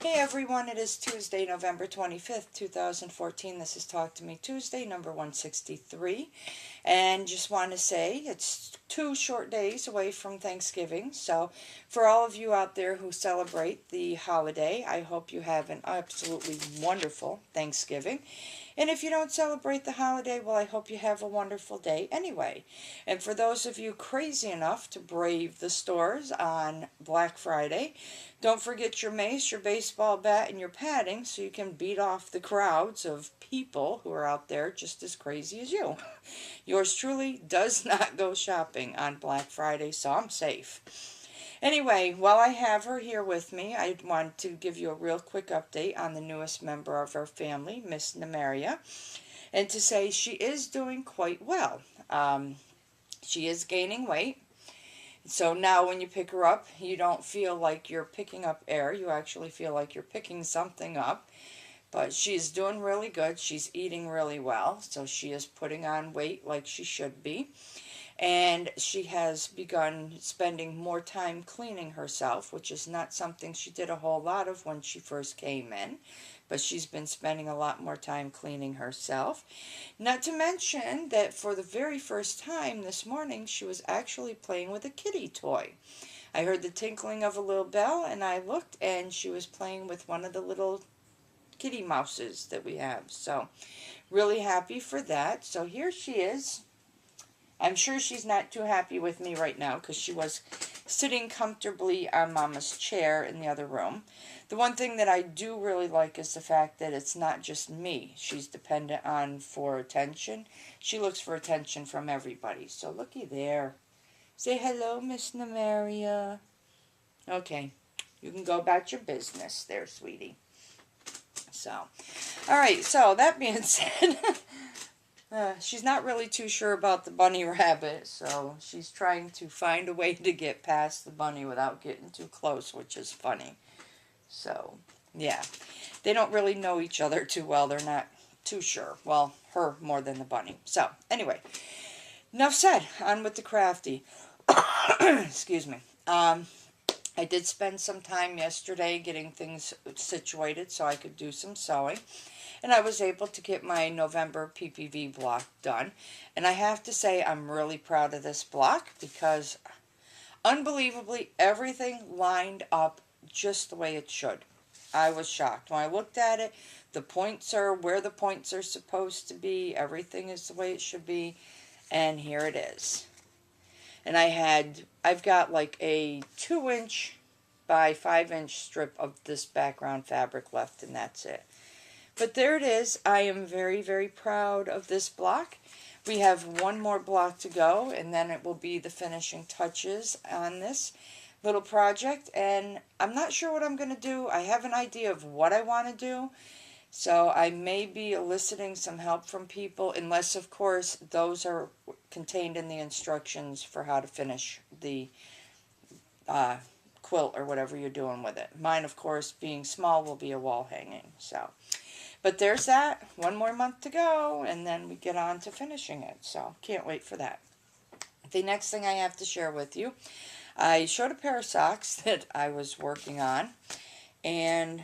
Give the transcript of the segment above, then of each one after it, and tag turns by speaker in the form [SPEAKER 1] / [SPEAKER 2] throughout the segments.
[SPEAKER 1] Hey everyone, it is Tuesday, November 25th, 2014. This is Talk to Me Tuesday, number 163. And just want to say it's 2 short days away from Thanksgiving. So, for all of you out there who celebrate the holiday, I hope you have an absolutely wonderful Thanksgiving. And if you don't celebrate the holiday, well, I hope you have a wonderful day anyway. And for those of you crazy enough to brave the stores on Black Friday, don't forget your mace, your baseball bat, and your padding so you can beat off the crowds of people who are out there just as crazy as you. Yours truly does not go shopping on Black Friday, so I'm safe. Anyway, while I have her here with me, I want to give you a real quick update on the newest member of our family, Miss Namaria, and to say she is doing quite well. She is gaining weight. So now when you pick her up, you don't feel like you're picking up air. You actually feel like you're picking something up. But she's doing really good. She's eating really well. So she is putting on weight like she should be. And she has begun spending more time cleaning herself, which is not something she did a whole lot of when she first came in. But she's been spending a lot more time cleaning herself. Not to mention that for the very first time this morning, she was actually playing with a kitty toy. I heard the tinkling of a little bell, and I looked, and she was playing with one of the little kitty mouses that we have. So, really happy for that. So here she is. I'm sure she's not too happy with me right now because she was sitting comfortably on Mama's chair in the other room. The one thing that I do really like is the fact that it's not just me she's dependent on for attention. She looks for attention from everybody. So looky there. Say hello, Miss Namaria. Okay, you can go about your business there, sweetie. So, alright, so that being said, she's not really too sure about the bunny rabbit, so she's trying to find a way to get past the bunny without getting too close, which is funny. So, yeah. They don't really know each other too well. They're not too sure. Well, her more than the bunny. So, anyway. Enough said. On with the crafty. Excuse me. I did spend some time yesterday getting things situated so I could do some sewing. And I was able to get my November PPV block done. And I have to say I'm really proud of this block because unbelievably everything lined up just the way it should. I was shocked. When I looked at it, the points are where the points are supposed to be. Everything is the way it should be. And here it is. And I've got like a 2-inch by 5-inch strip of this background fabric left, and that's it. But there it is. I am very, very proud of this block. We have one more block to go, and then it will be the finishing touches on this little project. And I'm not sure what I'm going to do. I have an idea of what I want to do. So I may be eliciting some help from people, unless, of course, those are contained in the instructions for how to finish the quilt or whatever you're doing with it. Mine, of course, being small, will be a wall hanging. So, but there's that. One more month to go, and then we get on to finishing it. So, can't wait for that. The next thing I have to share with you, I showed a pair of socks that I was working on, and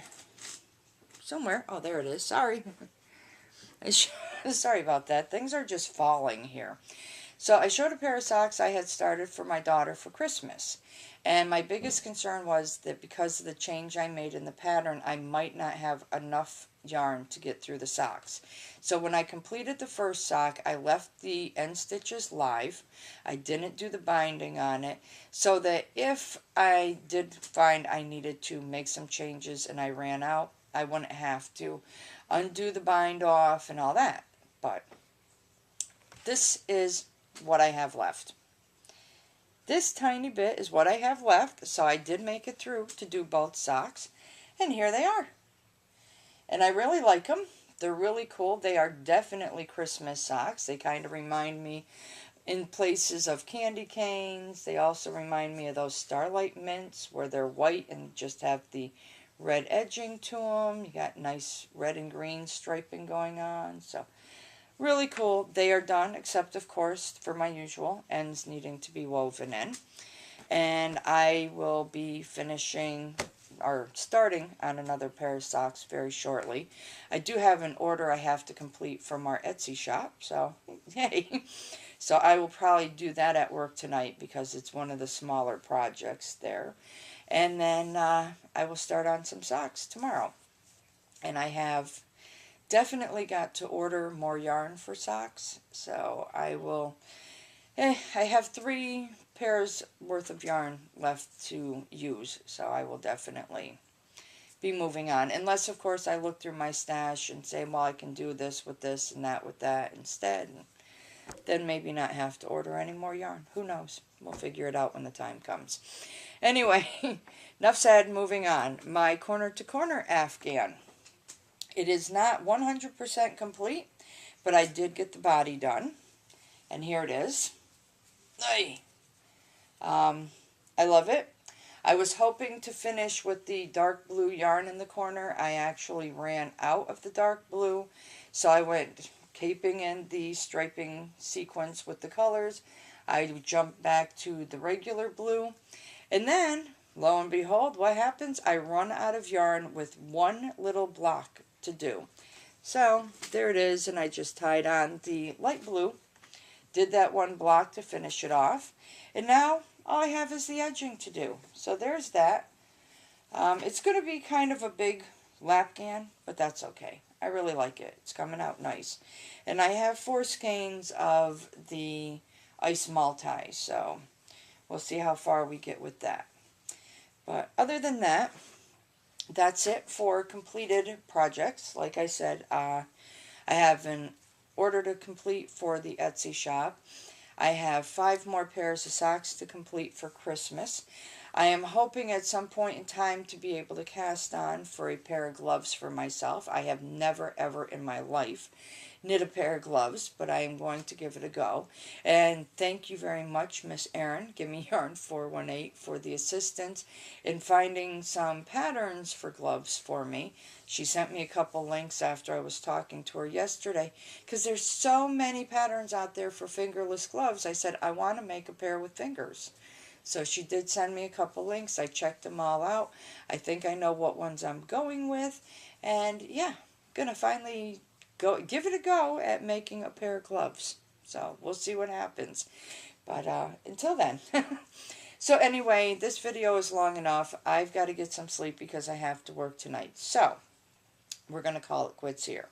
[SPEAKER 1] somewhere, oh, there it is. Sorry. Sorry about that. Things are just falling here. So I showed a pair of socks I had started for my daughter for Christmas. And my biggest concern was that because of the change I made in the pattern, I might not have enough yarn to get through the socks. So when I completed the first sock, I left the end stitches live. I didn't do the binding on it, so that if I did find I needed to make some changes and I ran out, I wouldn't have to undo the bind off and all that. But this is what I have left. This tiny bit is what I have left, so I did make it through to do both socks, and here they are. And I really like them. They're really cool. They are definitely Christmas socks. They kind of remind me in places of candy canes. They also remind me of those Starlight Mints where they're white and just have the red edging to them. You got nice red and green striping going on. So really cool. They are done, except of course for my usual ends needing to be woven in. And I will be finishing are starting on another pair of socks very shortly. I do have an order I have to complete from our Etsy shop, so yay. So I will probably do that at work tonight because it's one of the smaller projects there. And then I will start on some socks tomorrow. And I have definitely got to order more yarn for socks, so I will. I have 3 pairs worth of yarn left to use, so I will definitely be moving on. Unless, of course, I look through my stash and say, well, I can do this with this and that with that instead. And then maybe not have to order any more yarn. Who knows? We'll figure it out when the time comes. Anyway, enough said, moving on. My corner to corner Afghan. It is not 100% complete, but I did get the body done. And here it is. Ay. I love it. I was hoping to finish with the dark blue yarn in the corner. I actually ran out of the dark blue, so I went caping in the striping sequence with the colors. I jumped back to the regular blue, and then, lo and behold, what happens? I run out of yarn with one little block to do. So, there it is, and I just tied on the light blue. Did that one block to finish it off. And now, all I have is the edging to do. So there's that. It's going to be kind of a big lapgan, but that's okay. I really like it. It's coming out nice. And I have 4 skeins of the ice multi, so we'll see how far we get with that. But other than that, that's it for completed projects. Like I said, I have an order to complete for the Etsy shop. I have 5 more pairs of socks to complete for Christmas. I am hoping at some point in time to be able to cast on for a pair of gloves for myself. I have never ever in my life knit a pair of gloves, but I am going to give it a go. And thank you very much, Miss Erin, Give Me Yarn 418, for the assistance in finding some patterns for gloves for me. She sent me a couple links after I was talking to her yesterday, because there's so many patterns out there for fingerless gloves. I said, I want to make a pair with fingers. So she did send me a couple links. I checked them all out. I think I know what ones I'm going with. And yeah, gonna finally give it a go at making a pair of gloves. So we'll see what happens. But until then. So anyway, this video is long enough. I've got to get some sleep because I have to work tonight. So we're going to call it quits here.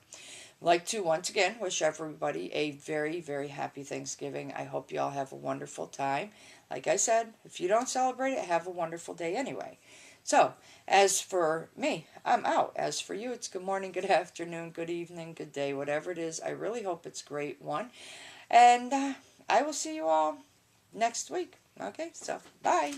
[SPEAKER 1] I'd like to once again wish everybody a very, very happy Thanksgiving. I hope you all have a wonderful time. Like I said, if you don't celebrate it, have a wonderful day anyway. So, as for me, I'm out. As for you, it's good morning, good afternoon, good evening, good day, whatever it is. I really hope it's a great one. And I will see you all next week. Okay, so bye.